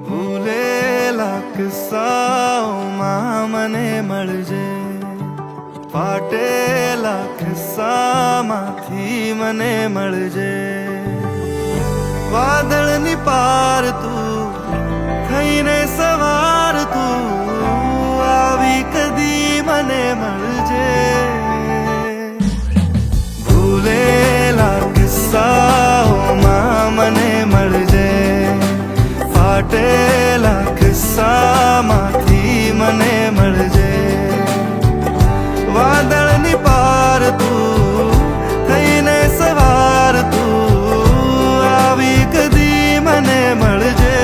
ભૂલેલા કિસ્સાઓમાં મને મળજે, ફાટેલા કિસ્સામાંથી મને મળજે. વાદળની પાર તું થઈને સવાર તું આવી કદી મને મળજે. ભૂલેલા કિસ્સાઓમાં મને મળજે, ફાટેલા કિસ્સામાંથી મને મળજે. વાદળની પાર તું થઈને સવાર તું આવી કદી મને મળજે.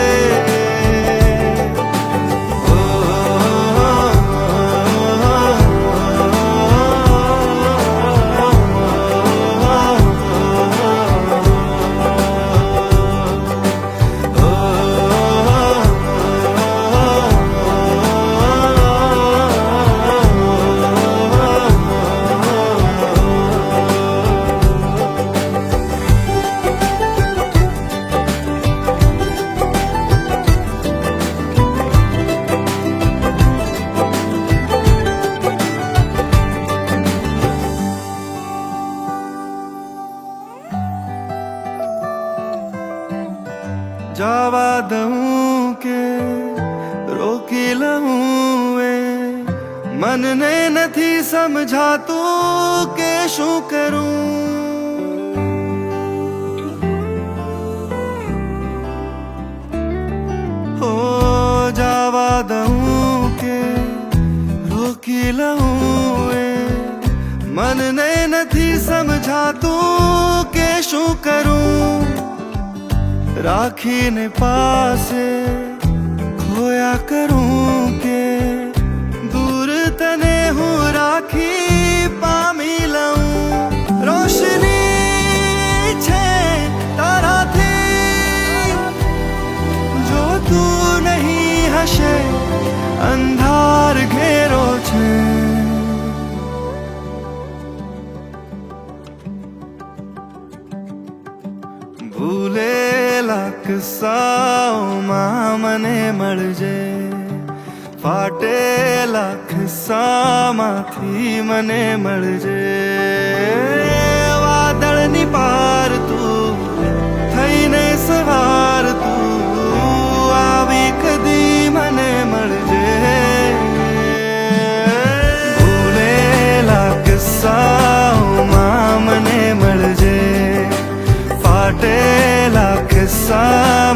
જવા દઉં કે રોકી લઉં એ મનને નથી સમજાતું કે શું કરું. હો જવા દઉં કે રોકી લઉં એ મનને નથી સમજાતું કે શું કરું. રાખીને પાસે ખોયા કરું કે દૂર તને હું રાખી પામી લઉં. રોશની છે તારાથી જો તું નહીં હશે અંધાર ઘેરો છે. ભૂલેલા કિસ્સાઓમાં મને મળજે, ફાટેલા કિસ્સામાંથી મને મળજે. વાદળની પાર તું થઈને સવાર તું આવી કદી મને મળજે. ભૂલેલા કિસ્સાઓમાં મને મળજે, ફાટેલા કિસ્સા